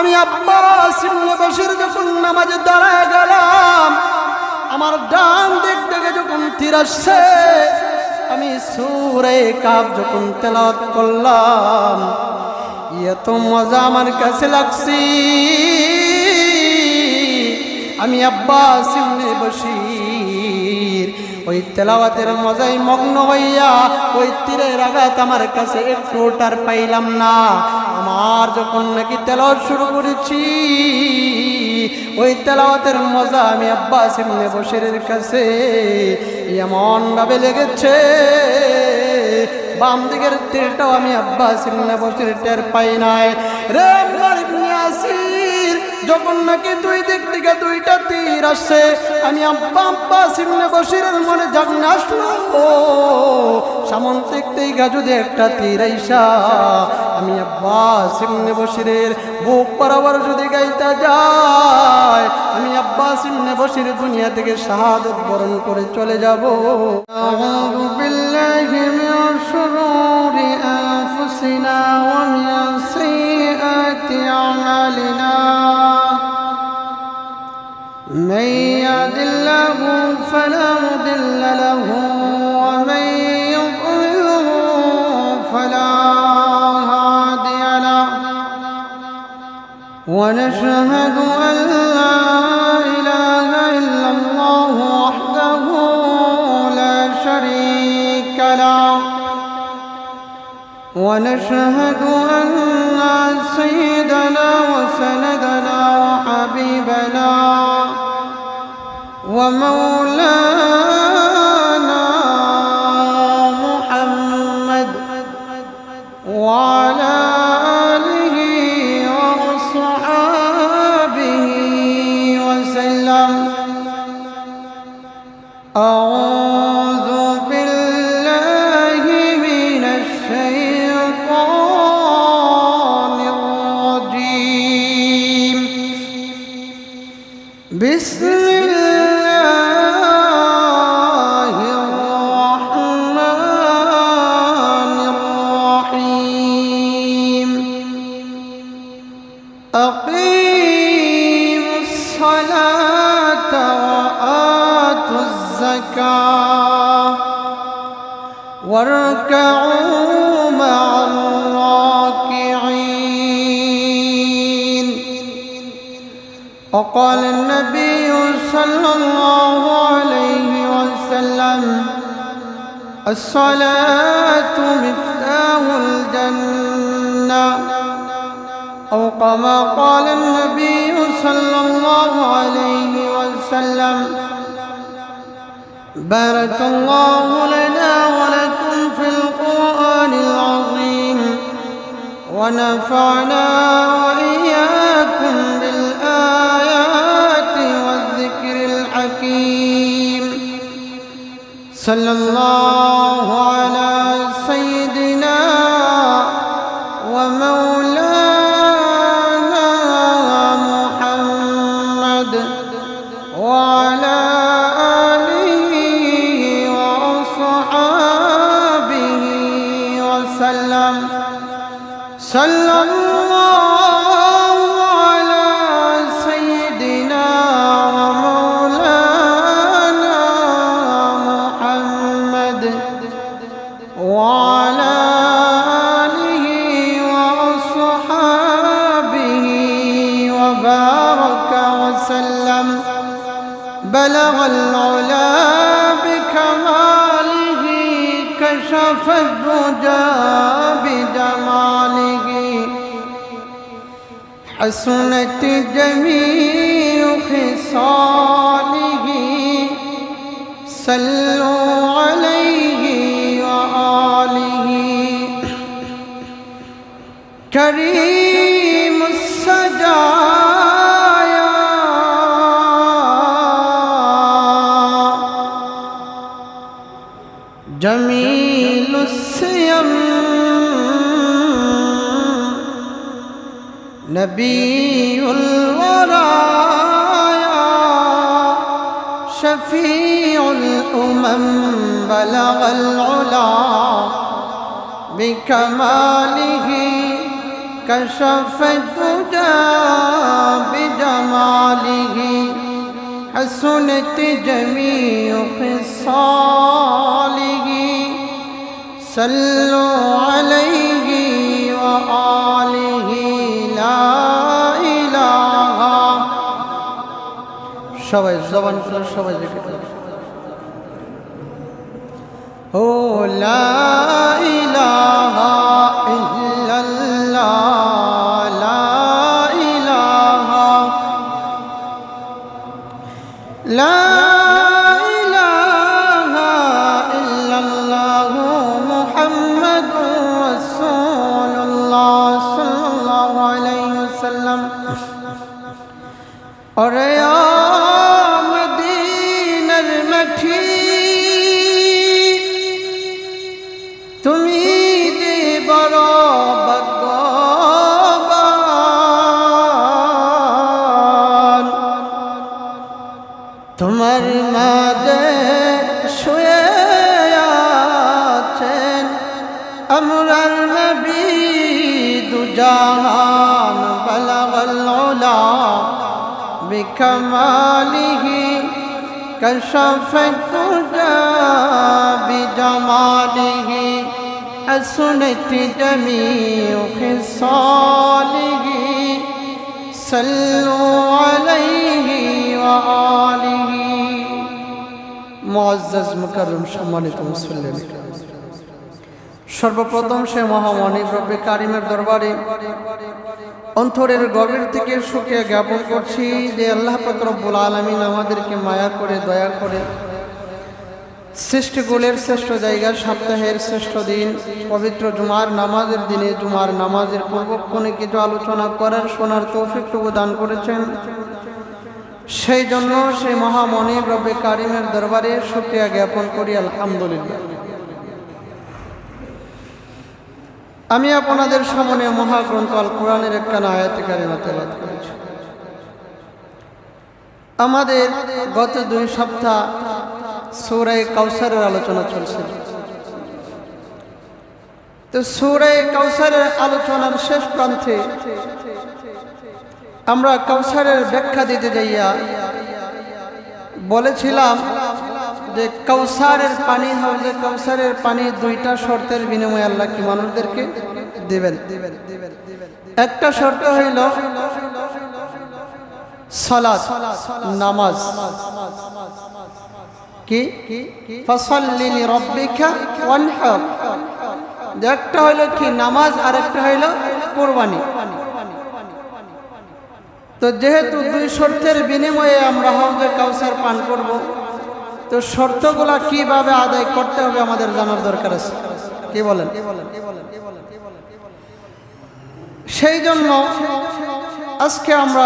আমি আব্বাস ইবনে বশির যখন নামাজে দাঁড়ায় গেলাম, আমার ডান দিক থেকে যখন তীর আসছে, আমি সূরা কাফ যখন তেলাওয়াত করলাম, এত মজা আমার কাছে লাগছে। আমি আব্বাস ইবনে বশির ওই তেলাওয়াতের মজায় মগ্ন হইয়া ওই তীরের আঘাত আমার কাছে একটু টার পাইলাম না। আমার যখন নাকি তেলাওয়াত শুরু করেছি, ওই তেলাওয়াতের মজা আমি আব্বাস ইবনে বশিরের কাছে এমন ভাবে লেগেছে, বাম দিকের তীরটাও আমি আব্বাস ইবনে বশির টের পাই নাই। রে আম্মার ইবনে ইয়াসির, যখন নাকি দুই দিক থেকে দুইটা তীর আসছে, আমি আব্বাস ইবনে বশিরের মনে জাগনা আসলো, ও সামন থেকে যদি একটা তীর আইসা আমি আব্বাস ইবনে বশিরের বুক বরাবর যদি গাইতে যায়, আমি আব্বাস ইবনে বশির দুনিয়া থেকে শাহাদাত বরণ করে চলে যাব। আউযু বিল্লাহি মিনাশ শুরুরি আনফুসিনা ওয়া মিন সাইয়্যাতি আমালিনা। من يهد الله فلا مضل له ومن يضلله فلا هادي له ونشهد أن لا إله إلا الله وحده لا شريك له ونشهد أن سيدنا وسندنا وحبيبنا ومولانا محمد وعلى آله وصحبه وسلم. أعوذ بالله من الشيطان الرجيم. بسم أقيموا الصلاة وآتوا الزكاة واركعوا مع الراكعين. وقال النبي صلى الله عليه وسلم: الصلاة مفتاح الجنة، أو كما قال النبي صلى الله عليه وسلم. بارك الله لنا ولكم في القرآن العظيم، ونفعنا وإياكم بالآيات والذكر الحكيم. صلى الله على سيدنا ومولانا محمد وعلى آله وصحبه وسلم. صلى الله على سيدنا ومولانا محمد وعلى آله وصحبه وبارك وسلم. بلغ العلا بكماله، كشف الدجى بجماله، حسنت جميع خصاله. صلوا عليه وآله. كريم السجايا جميل السيم، نبي الورايا شفيع الأمم. بلغ العلا بكماله، كشف الدجى بجماله حسنت جميع خصاله صلوا عليه وآله لا إله সবাই জবান করে সবাই জিকির করুন ও লা ইলাহা ইল্লাল্লাহ লা ইলাহা লা ইলাহা ইল্লাল্লাহ মুহাম্মাদুর রাসূলুল্লাহ সাল্লাল্লাহু আলাইহি ওয়াসাল্লাম ওরে মদিনার মাটি তুমি যে বড় ভাগ্যবান তোমার মাঝে শুয়ে আছেন আমরার নবী দুজাহান বালাগাল উলা বিকামালিহি كشفت فجا بجماله حسنت جميع خصاله صلوا عليه وآله মুআজ্জাজ মুকাররম সম্মানিত মুসল্লিন সর্বপ্রথম সে মহামণি রব্বে কারিমের দরবারে অন্তরের গভীর থেকে শুকরিয়া জ্ঞাপন করছি যে আল্লাহ পাক রব্বুল আলামিন আমাদেরকে মায়া করে দয়া করে সৃষ্টিকুলের শ্রেষ্ঠ জায়গা সপ্তাহের শ্রেষ্ঠ দিন পবিত্র জুমার নামাজের দিনে জুমার নামাজের পূর্বক্ষণে কিছু আলোচনা করার শোনার তৌফিকটুকু দান করেছেন সেই জন্য সেই মহামণি রব্বে কারিমের দরবারে শুকরিয়া জ্ঞাপন করি আলহামদুলিল্লাহ। আমি আপনাদের সামনে মহাগ্রন্থ আল কোরআনের একখানা আয়াতে কারিমা তেলাওয়াত করেছি। আমাদের গত 2 সপ্তাহ সূরা কাউসারের আলোচনা চলছিল। তো সূরা কাউসারের আলোচনার শেষ প্রান্তে আমরা কাউসারের ব্যাখ্যা দিতে যাইয়া বলেছিলাম যে কাউসারের পানি হাউজে কাউসারের পানি 2টা শর্তের বিনিময়ে আল্লাহ কি মানুষদেরকে দিবেন। একটা শর্ত হইল সালাত নামাজ, কি ফাসাল্লি লিরাব্বিকা ওয়ানহার, একটা হইল কি নামাজ আর একটা হইল কুরবানি। তো যেহেতু 2 শর্তের বিনিময়ে আমরা হাউজে কাউসার পান করব, তো শর্তগুলা কিভাবে আদায় করতে হবে আমাদের জানার দরকার আছে, কি বলেন? সেই জন্য আজকে আমরা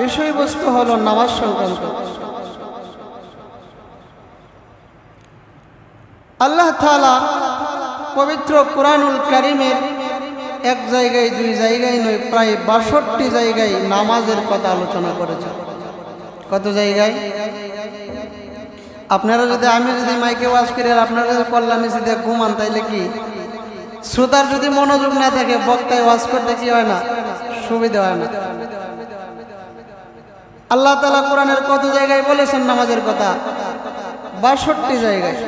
বিষয়বস্তু হলো নামাজ সংক্রান্ত। আল্লাহ তাআলা পবিত্র কোরআনুল কারীমের এক জায়গায় 2 জায়গায় নয়, প্রায় 62 জায়গায় নামাজের কথা আলোচনা করেছেন। কত জায়গায়? আপনারা যদি আমি যদি মাইকে ওয়াজ করি আর আপনারা যদি কল্যাণী সিদ্ধে ঘুমান তাইলে কি শ্রোতার যদি মনোযোগ না থাকে বক্তায় ওয়াজ করতে কি হয় না, সুবিধা হয় না। আল্লাহ তাআলা কোরআনের কত জায়গায় বলেছেন নামাজের কথা? 62 জায়গায়।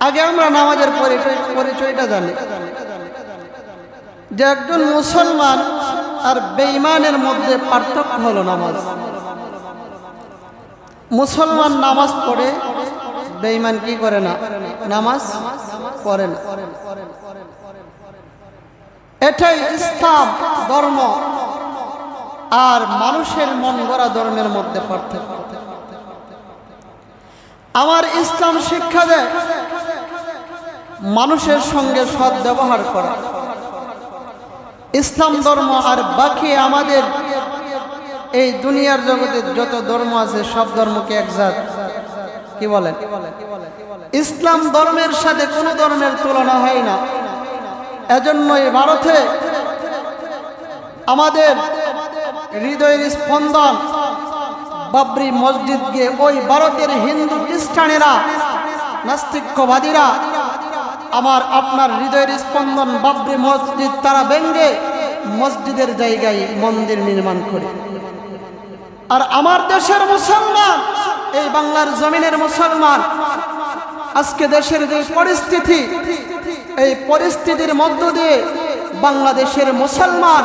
আগে আমরা নামাজের পরিচয়টা জানি যে একজন মুসলমান আর বেঈমানের মধ্যে পার্থক্য হলো নামাজ। মুসলমান নামাজ পড়ে, বেঈমান কি করে না, নামাজ পড়ে না। এটাই ইসলাম ধর্ম আর মানুষের মন গড়া ধর্মের মধ্যে পার্থক্য। আমার ইসলাম শিক্ষা দেয় মানুষের সঙ্গে সৎ ব্যবহার করা। ইসলাম ধর্ম আর বাকি আমাদের এই দুনিয়ার জগতে যত ধর্ম আছে সব ধর্মকে একজাত, কি বলেন? ইসলাম ধর্মের সাথে কোনো ধর্মের তুলনা হয় না। এজন্যই ভারতে আমাদের হৃদয়ের স্পন্দন বাবরি মসজিদ গিয়ে ওই ভারতের হিন্দু খ্রিস্টানেরা নাস্তিকবাদীরা আমার আপনার হৃদয়ের স্পন্দন বাবরি মসজিদ তারা ভেঙ্গে মসজিদের জায়গায় মন্দির নির্মাণ করি। আর আমার দেশের মুসলমান, এই বাংলার জমিনের মুসলমান, আজকে দেশের যে পরিস্থিতি, এই পরিস্থিতির মধ্য দিয়ে বাংলাদেশের মুসলমান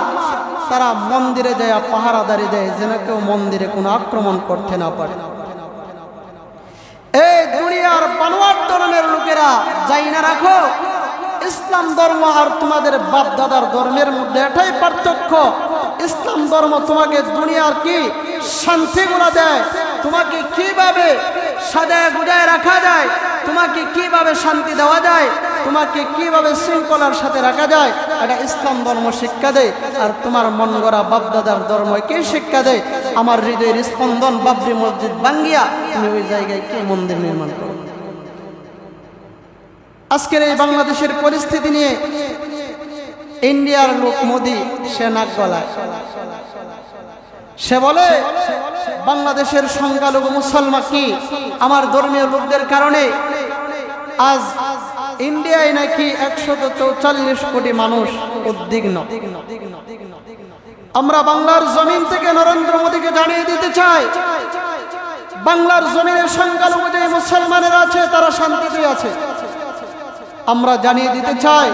তারা মন্দিরে যায় পাহারাদারি দেয় যেন কেউ মন্দিরে কোনো আক্রমণ করতে না পারে। এই দুনিয়ার বানোয়াট ধর্মের লোকেরা যাই না রাখো, ইসলাম ধর্ম আর তোমাদের বাপ দাদার ধর্মের মধ্যে এটাই পার্থক্য। ইসলাম ধর্ম তোমাকে দুনিয়ার কি শান্তিগুলো দেয়, তোমাকে কিভাবে সাজায় গুজায় রাখা যায়, তোমাকে কিভাবে শান্তি দেওয়া যায়, তোমাকে কিভাবে শৃঙ্খলার সাথে রাখা যায়, এটা ইসলাম ধর্ম শিক্ষা দেয়। আর তোমার মন গড়া বাপদাদার ধর্ম কে শিক্ষা দেয়? আমার হৃদয়ের স্পন্দন বাবরি মসজিদ ভাঙ্গিয়া তুমি ওই জায়গায় কে মন্দির নির্মাণ করো? আজকের এই বাংলাদেশের পরিস্থিতি নিয়ে ইন্ডিয়ার লোক মোদি সে নাক গলায়, সে বলে বাংলাদেশের সংখ্যালঘু মুসলমান কি আমার ধর্মীয় লোকদের কারণে আজ ইন্ডিয়ায় নাকি 144 কোটি মানুষ উদ্বিগ্ন। আমরা বাংলার জমিন থেকে নরেন্দ্র মোদীকে জানিয়ে দিতে চাই, বাংলার জমিনের সংখ্যালঘু যে মুসলমানেরা আছে তারা শান্তিতে আছে। আমরা জানিয়ে দিতে চাই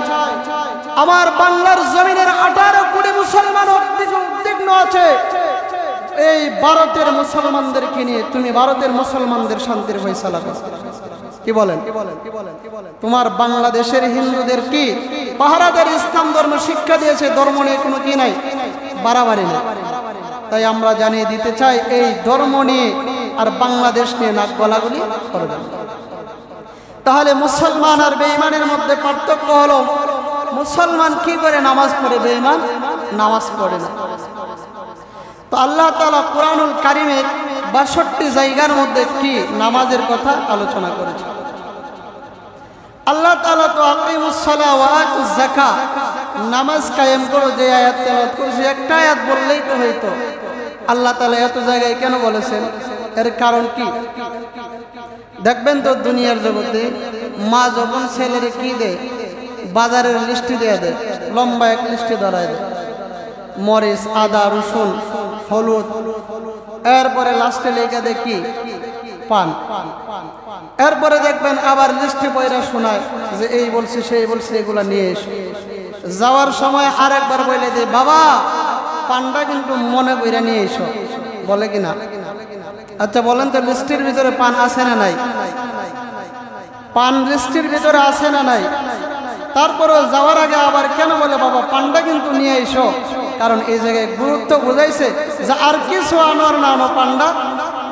আমার বাংলার জমিনের 18 কোটি মুসলমান উদ্বিগ্ন আছে। এই ভারতের মুসলমানদেরকে নিয়ে তুমি ভারতের মুসলমানদের শান্তির ফয়সালা করো। কি বলেন? তোমার বাংলাদেশের হিন্দুদের কি পাহারাদার ইসলাম ধর্ম শিক্ষা দিয়েছে, ধর্ম নিয়ে কোনো কি নাই, বাড়াবাড়ি নেই। তাই আমরা জানিয়ে দিতে চাই এই ধর্ম নিয়ে আর বাংলাদেশ নিয়ে নাক গলাগলি করবেন। তাহলে মুসলমান আর বেঈমানের মধ্যে পার্থক্য হলো মুসলমান কি করে নামাজ পড়ে, বেঈমান নামাজ পড়ে না। তো আল্লাহ তাআলা কুরআনুল কারীমের 62 জায়গার মধ্যে কি নামাজের কথা আলোচনা করেছে। আল্লাহ তাআলা তো আকিমুস সালাহ ওয়া আতুজ যাকাত, নামাজ কায়েম করো যে আয়াত তেলাওয়াত করেছে, একটা আয়াত বললেই তো হইতো। আল্লাহ তাআলা এত জায়গায় কেন বলেছেন? এর কারণ কি? দেখবেন তো দুনিয়ার জগতে মা যখন ছেলের কি দেয়, বাজারের লিস্টি দিয়ে দেয়, লম্বা এক লিস্টি ধরায় দেয়, মরিচ, আদা, রসুন, হলুদ, এরপরে লাস্টে লেখা দেখি পান। এরপরে দেখবেন আবার লিস্টে বইরা শোনায় যে এই বলছে সেই বলছে, এগুলা নিয়ে এসে যাওয়ার সময় আরেকবার বলে দেয় বাবা পানটা কিন্তু মনে কইরা নিয়ে এসো, বলে কিনা? আচ্ছা বলেন তো লিস্টের ভিতরে পান আছে না নাই? পান লিস্টের ভিতরে আছে না নাই? তারপরে যাওয়ার আগে আবার কেন বলে বাবা পানটা কিন্তু নিয়ে এসো? কারণ এই জায়গায় গুরুত্ব বুঝাইছে যে আর কিছু আনোয়ার না আনো, পান্ডা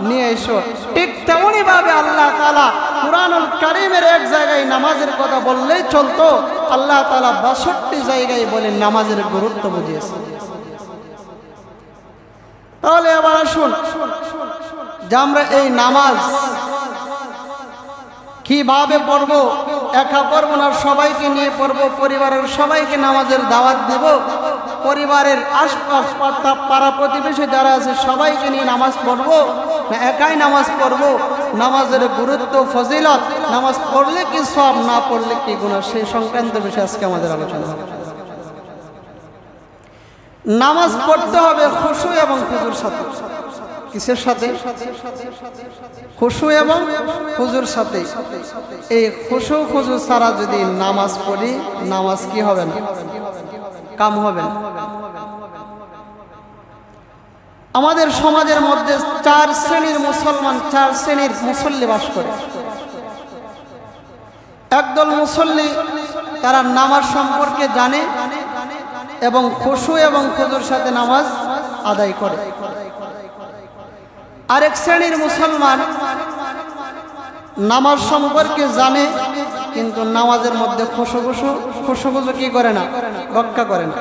নিয়ে এসো। ঠিক তেমনই ভাবে আল্লাহ তাআলা কুরআনুল কারীমের এক জায়গায় নামাজের কথা বললেই চলতো, আল্লাহ তাআলা 62 জায়গায় বলে নামাজের গুরুত্ব বুঝিয়েছে। তাহলে এবার আসুন যে আমরা এই নামাজ কিভাবে পড়বো, একা পড়বো না, সবাইকে নিয়ে পড়বো, পরিবারের সবাইকে নামাজের দাওয়াত দেব, পরিবারের আশপাশ পাড়া প্রতিবেশী যারা আছে সবাইকে নিয়ে নামাজ পড়বো না একাই নামাজ পড়বো? নামাজের গুরুত্ব, ফজিলত, নামাজ পড়লে কি সওয়াব, না পড়লে কি গুনাহ, সেই সংক্রান্ত বিষয়ে আজকে আমাদের আলোচনা হবে। নামাজ পড়তে হবে খুশু এবং খুজুর সাথে। কিসের সাথে? খুশু এবং খুজুর সাথে। এই খুশু খুজু ছাড়া যদি নামাজ পড়ি, নামাজ কি হবে না, কাম হবে না। আমাদের সমাজের মধ্যে 4 শ্রেণীর মুসলমান, 4 শ্রেণীর মুসল্লি বাস করে। একদল মুসল্লি তারা নামাজ সম্পর্কে জানে এবং খুশু এবং খুজুর সাথে নামাজ আদায় করে। আরেক শ্রেণীর মুসলমান নামাজ সম্পর্কে জানে কিন্তু নামাজের মধ্যে খুশু কি করে না, রক্ষা করে না।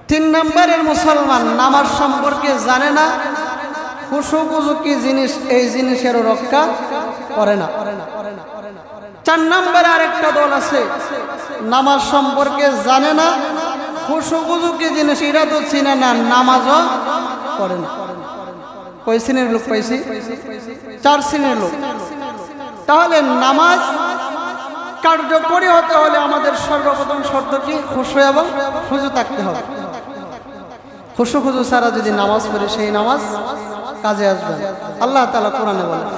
3 নম্বরের মুসলমান নামাজ সম্পর্কে জানে না, খুশু কি জিনিস এই জিনিসেরও রক্ষা করে না। 4 নম্বরে আরেকটা দল আছে, নামাজ সম্পর্কে জানে না, খুশু কি জিনিস এরা তো চিনে না, নামাজও পড়ে না। কয় শ্রেণীর লোক পাইছি? 4 শ্রেণীর লোক। তাহলে নামাজ কার্যকরী হতে হলে আমাদের সর্বপ্রথম শর্ত কি? খুশু এবং খুজু থাকতে হবে। খুশু খুজু ছাড়া যদি নামাজ পড়ি সেই নামাজ কাজে আসবে না। আল্লাহ তাআলা কোরআনে বলেন,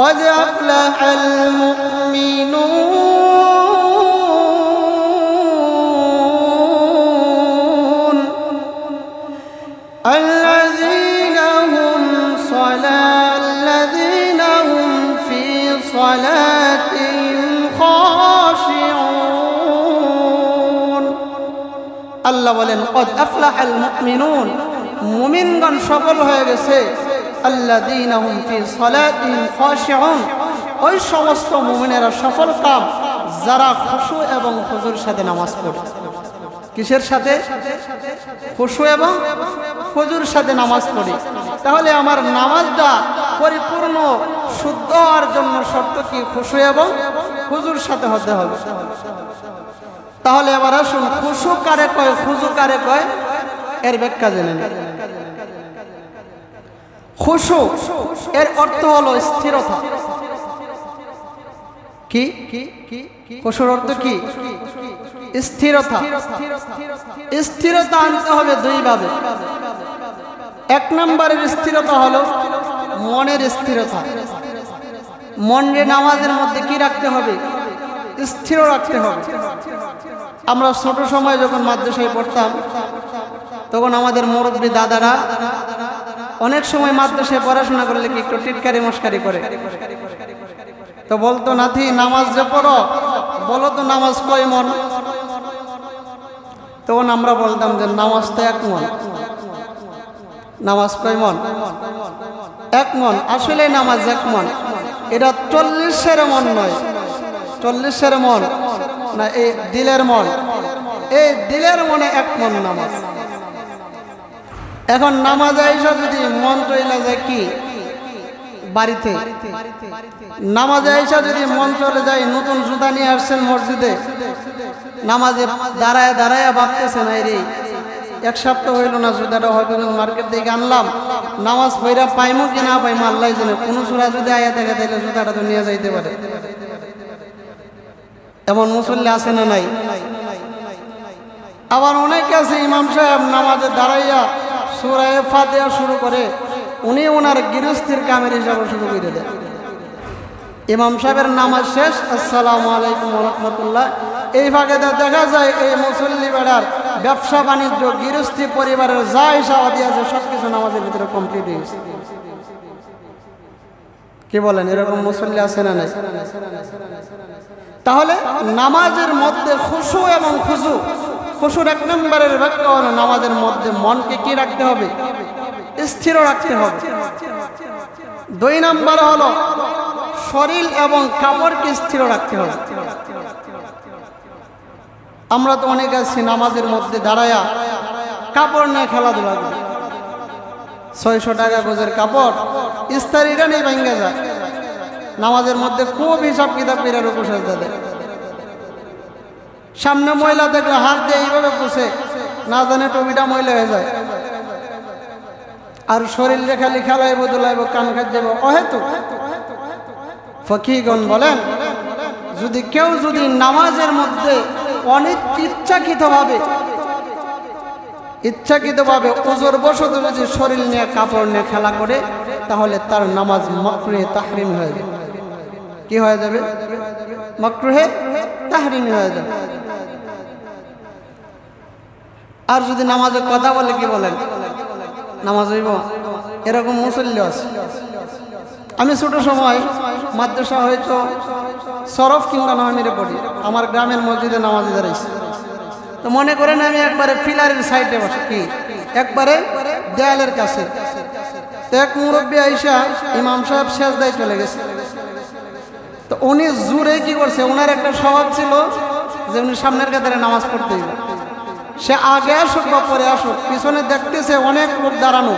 قد أفلح المؤمنون الذين هم في صلاتهم خاشعون। আল্লাহ বলেন قد أفلح المؤمنون, মুমিনগণ সফল হয়ে গেছে। আল্লাযীনা হুম ফি সালাতিহিম খাশিউন, ওই সমস্ত মুমিনেরা সফল কাম যারা খুশু এবং খুজুর সাথে নামাজ পড়ে। কিসের সাথে? খুশু এবং খুজুর সাথে নামাজ পড়ে। তাহলে আমার নামাজটা পরিপূর্ণ শুদ্ধ হওয়ার জন্য শর্ত কি? খুশু এবং খুজুর সাথে হতে হবে। তাহলে এবার আসুন, খুশু কারে কয়, খুজু কারে কয়, এর ব্যাখ্যা জেনে নিন। খুশু এর অর্থ হলো স্থিরতা। কি খুশুর অর্থ কি? স্থিরতা। স্থিরতা আনতে হবে দুই ভাবে। এক নম্বরের স্থিরতা হলো মনের স্থিরতা। মনকে নামাজের মধ্যে কি রাখতে হবে? স্থির রাখতে হবে। আমরা ছোট সময় যখন মাদ্রাসায় পড়তাম তখন আমাদের মুরব্বী দাদারা অনেক সময় মাদ্রাসায় পড়াশোনা করলে কি একটু টিটকারি মস্কারি করে, তো বলতো, নাতি নামাজ যে পড়ো, বলো তো নামাজ কয় মন? তখন আমরা বলতাম যে নামাজ তো 1 মন। নামাজ কয় মন? 1 মন। আসলে নামাজ 1 মন। এটা 40-এর মন নয়, 40-এর মন না, এই দিলের মন। এই দিলের মনে 1 মন নামাজ। এখন নামাজ আইসা যদি মন চলে যায় কি বাড়িতে, নামাজে আইসা যদি মন চলে যায় নতুন জুতা নিয়ে আসছেন মসজিদে, নামাজে দাঁড়ায় দাঁড়ায় ভাবতেছেন, এই রে 1 সপ্তাহ হইল না জুতাটা হয়তো মার্কেট থেকে আনলাম, নামাজ পড়া পাইমো কি না পাইমো আল্লাহ জানে। কোনো সূরা যদি আয়া থাকে তাহলে জুতাটা তো নিয়ে যাইতে পারে। এমন মুসল্লি আছে না নাই? আবার অনেকে আছে ইমাম সাহেব নামাজে দাঁড়াইয়া সূরা ফাতিহা শুরু করে, উনি ওনার গৃহস্থির কামের হিসাবে শুরু করে দেন। ইমাম সাহেবের নামাজ শেষ, আসসালামু আলাইকুম ওয়া রাহমাতুল্লাহ। এই ভাগে দেখা যায় এই মুসল্লি বেড়ার ব্যবসা বাণিজ্য গৃহস্থী পরিবারের যা হিসাব আছে সবকিছু নামাজের ভিতরে কমপ্লিট হয়েছে। কি বলেন, এরকম মুসল্লি আছে না নাই? তাহলে নামাজের মধ্যে খুশু এবং খুজু, খুশুর 1 নম্বরের ব্যাখ্যা হলো নামাজের মধ্যে মনকে কি রাখতে হবে? স্থির রাখতে হবে। 2 নম্বর হলো শরীর এবং কাপড়কে স্থির রাখতে হবে। আমরা তো অনেক আছি নামাজের মধ্যে দাঁড়ায়া কাপড় নিয়ে খেলাধুলা করি। 600 টাকা গজের কাপড় ইস্তারিটা নেই ভাঙ্গা যায়। নামাজের মধ্যে খুব হিসাব কিতাব করে রুকু সাজদা দেয়। সামনে ময়লা দেখলে হাত দিয়ে এইভাবে পুষে, না জানে টুপিটা ময়লা হয়ে যায়। আর শরীর খালি খেলাইব দুলাইব কান খাট যাব অহেতু। ফকিহগণ বলেন, যদি কেউ যদি নামাজের মধ্যে ইচ্ছাকৃতভাবে ওজোর বশত যদি শরীর নিয়ে কাপড় নিয়ে খেলা করে, তাহলে তার নামাজ মাকরুহে তাহরিম হয়ে যাবে। কি হয়ে যাবে? মাকরুহে তাহরিম হয়ে যাবে। আর যদি নামাজের কথা বলে, কি বলেন, নামাজ হইব? এরকম মুসল্লি আছে। আমি ছোট সময় মাদ্রাসা হয়তো সরফ কিংবা নহমিরে পড়ি, আমার গ্রামের মসজিদে নামাজে দাঁড়াইছি। তো মনে করেন আমি একবারে পিলারের সাইডে বসে, কি একবারে দেয়ালের কাছে। তো এক মুরব্বী আইসা ইমাম সাহেব সেজদায় চলে গেছে। তো উনি জোরে কি করছে, ওনার একটা স্বভাব ছিল যে উনি সামনের কাতারে নামাজ পড়তে দিল। সে আগে আসুক বা পরে আসুক, পিছনে দেখতেছে অনেক লোক দাঁড়ানো,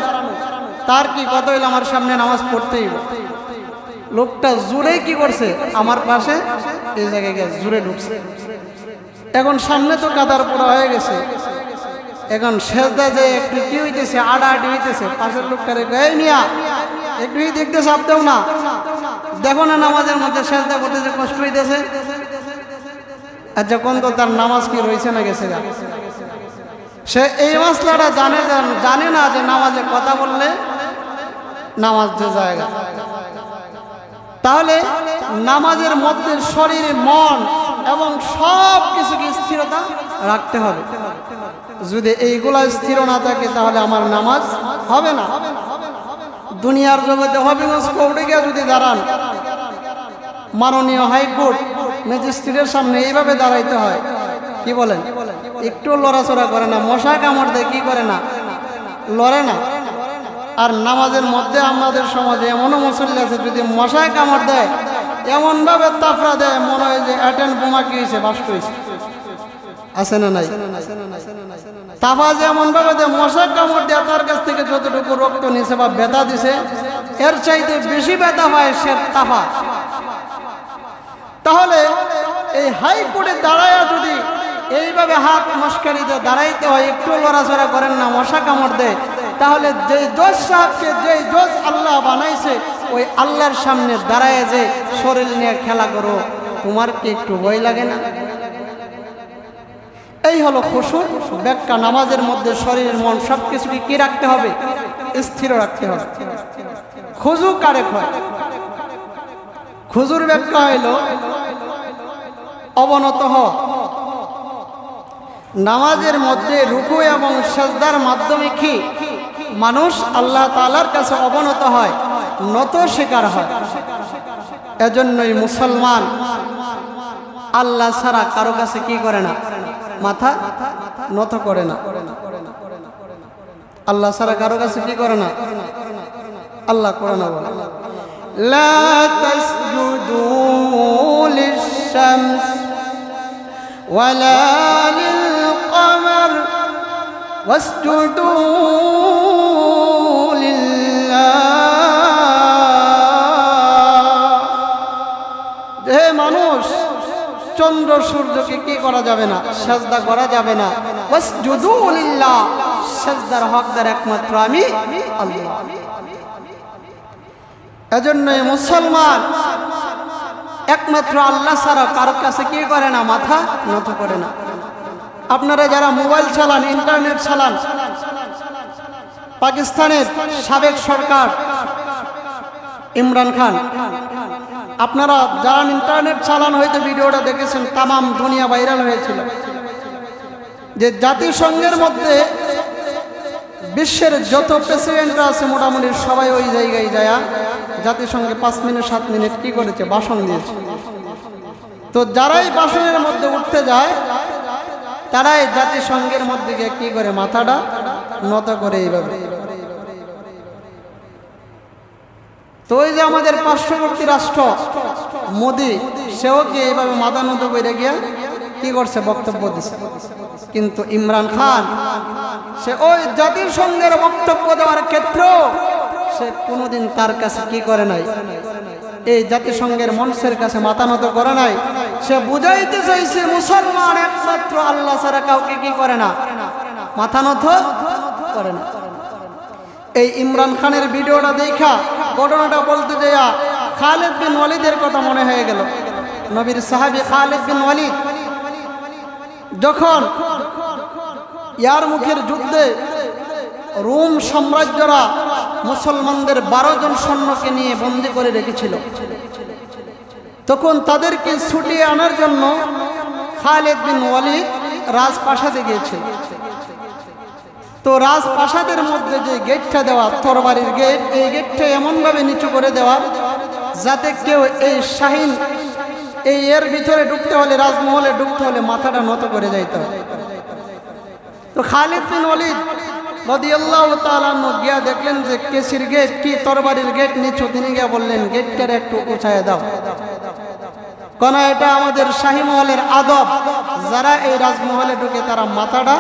তার কি কথা হইল আমার সামনে নামাজ পড়তেই। লোকটা জোরে কি করছে, আমার পাশে এই জায়গায় গেছে, জোরে ঢুকছে। এখন সামনে তো কাদার পোড়া হয়ে গেছে। এখন সেজদা যে একটু কি হইতেছে, আড়াআড়ি হইতেছে। পাশের লোকটারে এই মিয়া একটু দেখতে চাপ দেও না, দেখো না নামাজের মধ্যে সেজদা করতেছে, কষ্ট হইতেছে, আর যখন তো তার নামাজ কি রয়েছে না গেছে, সে এই মশলাটা জানে না যে নামাজে কথা বললে নামাজ যে জায়গা। তাহলে নামাজের মধ্যে শরীর, মন এবং সব কিছুকে স্থিরতা রাখতে হবে। যদি এইগুলা স্থির না থাকে তাহলে আমার নামাজ হবে না। দুনিয়ার জগতে হবিগঞ্জ কোর্টে গিয়ে যদি দাঁড়ান, মাননীয় হাইকোর্ট ম্যাজিস্ট্রেটের সামনে এইভাবে দাঁড়াইতে হয়, কি বলেন, একটু লড়াচড়া করে না, মশা কামড় দেয়, কি করে না, লড়ে না। আর নামাজের মধ্যে আমাদের সমাজে এমনও মুসল্লি আছে, যদি মশায় কামড় দেয় এমনভাবে তাফরা দেয় মনে হয় যে অ্যাটেন্ড বোমা কি হয়েছে, বাস্ট হয়েছে, আছে না নাই? তাফা যে এমনভাবে দেয়, মশায় কামড় দেয় তার কাছ থেকে যতটুকু রক্ত নিছে বা ব্যথা দিছে এর চাইতে বেশি ব্যথা হয় সে তাফা। তাহলে এই হাইকোর্টে দাঁড়ায় যদি এইভাবে হাত মস্কারিতে দাঁড়াইতে হয়, একটু লড়াচড়া করেন না, মশা কামড় দেয়, তাহলে যেই জজ সাহেবকে, যেই জজ আল্লাহ বানাইছে, ওই আল্লাহর সামনে দাঁড়ায় যে শরীর নিয়ে খেলা করো, তোমার কি একটু ভয় লাগে না? এই হলো খুশু ব্যাখ্যা। নামাজের মধ্যে শরীর, মন সবকিছুকে কি রাখতে হবে, স্থির রাখতে হবে। খুজু কারে হয়? খুজুর ব্যাখ্যা হইল অবনত হওয়া। নামাজের মধ্যে রুকু এবং সাজদার মাধ্যমে কি মানুষ আল্লাহ তাআলার কাছে অবনত হয়, নত স্বীকার হয়। এজন্যই মুসলমান আল্লাহ ছাড়া কারো কাছে কি করে না, মাথা নত করে না। আল্লাহ ছাড়া কারো কাছে কি করে না, আল্লাহ করে না বলে, লা তাসজুদু লিশ-শামস ওয়ালা লিল-কমর ওয়াসজুদু লিল্লাহ। হে মানুষ, চন্দ্র সূর্যকে কি করা যাবে না, সাজদা করা যাবে না। ওয়াসজুদু লিল্লাহ, সাজদার হকদার একমাত্র আমি আল্লাহ। এজন্যই মুসলমান একমাত্র আল্লাহ ছাড়া কারো কাছে কি করে না, মাথা নত করে না। আপনারা যারা মোবাইল চালান, ইন্টারনেট চালান, পাকিস্তানের সাবেক সরকার ইমরান খান, আপনারা যারা ইন্টারনেট চালান হয়তো ভিডিওটা দেখেছেন, তামাম দুনিয়া ভাইরাল হয়েছিল, যে জাতিসংঘের মধ্যে বিশ্বের যত প্রেসিডেন্টরা আছে মোটামুটি সবাই ওই জায়গায় যায় জাতিসংঘে 5 মিনিট 7 মিনিট কি করেছে, ভাষণ দিয়েছে। তো যারাই ভাষণের মধ্যে উঠতে যায় তারাই জাতিসংঘের মধ্যে গিয়ে কি করে, মাথাটা নত করে এইভাবে। তো ওই যে আমাদের পার্শ্ববর্তী রাষ্ট্র মোদি, সেও কি এইভাবে মাথা নত করে গিয়া কি করছে, বক্তব্য দিচ্ছে। কিন্তু ইমরান খান সে ওই জাতিসংঘের বক্তব্য দেওয়ার ক্ষেত্রেও সে কোনোদিন তার কাছে কি করে নাই, এই জাতিসংঘের মঞ্চের কাছে মাথা নত করে নাই। সে বুঝাইতে চাইছে মুসলমান একমাত্র আল্লাহ ছাড়া কাউকে কি করে না, মাথা নত করে না। এই ইমরান খানের ভিডিওটা দেখা ঘটনাটা বলতে যাইয়া খালিদ বিন ওয়ালিদের কথা মনে হয়ে গেল। নবীর সাহাবী খালিদ বিন ওয়ালিদ যখন ইয়ারমুখের যুদ্ধে রোম সাম্রাজ্যরা মুসলমানদের 12 জন সৈন্যকে নিয়ে বন্দী করে রেখেছিল, তখন তাদেরকে ছুটিয়ে আনার জন্য খালিদ বিন ওয়ালিদ রাজপ্রাসাদে গিয়েছিল। তো রাজপ্রাসাদের মধ্যে যে গেটটা দেওয়া, তরবারির গেট, এই গেটটা এমনভাবে নিচু করে দেওয়া যাতে কেউ এই শাহীন এই এর ভিতরে ঢুকতে হলে, রাজমহলে ঢুকতে হলে মাথাটা নত করে যাইতে হয়। তো খালিদ বিন ওয়ালিদ রাদিয়াল্লাহু তাআলা আনহু গিয়া দেখলেন যে কেসির গেট কি তরবারির গেট নিচু, তিনি গিয়া বললেন গেটটার একটু উঁচায় দাও, কেন এটা আমাদের শাহী মহলের আদব, যারা এই রাজমহলে ঢুকে তারা মাথাটা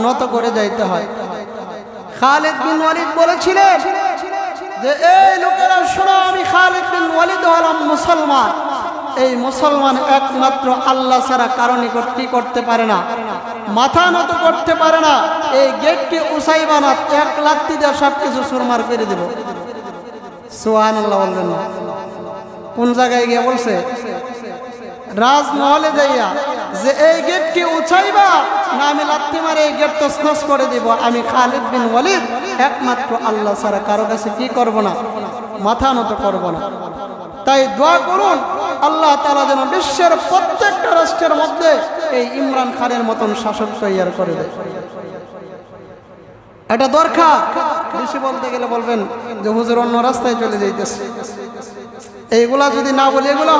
নত করে যাইতে হয়। খালিদ বিন ওয়ালিদ বলেছিলেন যে এই লোকেরা শোনো, আমি খালিদ বিন ওয়ালিদ হলাম মুসলমান, এই মুসলমান একমাত্র আল্লাহ ছাড়া কারো নিকট কি করতে পারে না, মাথা নত করতে পারে না। এই গেটকে উঁচাইবা না, এক লাথি দিয়ে সবকিছু চুরমার করে দেব। সুবহানাল্লাহ বললেন না? কোন জায়গায় গিয়ে বলছে? রাজমহলে যাইয়া যে এই গেট কি উঠাইবা না আমি লাথি মারে এই গেট তছনছ করে দিব। আমি খালিদ বিন ওয়ালিদ একমাত্র আল্লাহ ছাড়া কারো কাছে কি করব না, মাথা নত করব না। তাই দোয়া করুন আল্লাহ তাআলা যেন বিশ্বের প্রত্যেকটা রাষ্ট্রের মধ্যে এই ইমরান খানের মতন শাসক তৈরি করে দেয়। এটা দরকার। বেশি বলতে গেলে বলবেন যে হুজুর অন্য রাস্তায় চলে যাইতেছে। এইগুলা যদি না বলি, এগুলা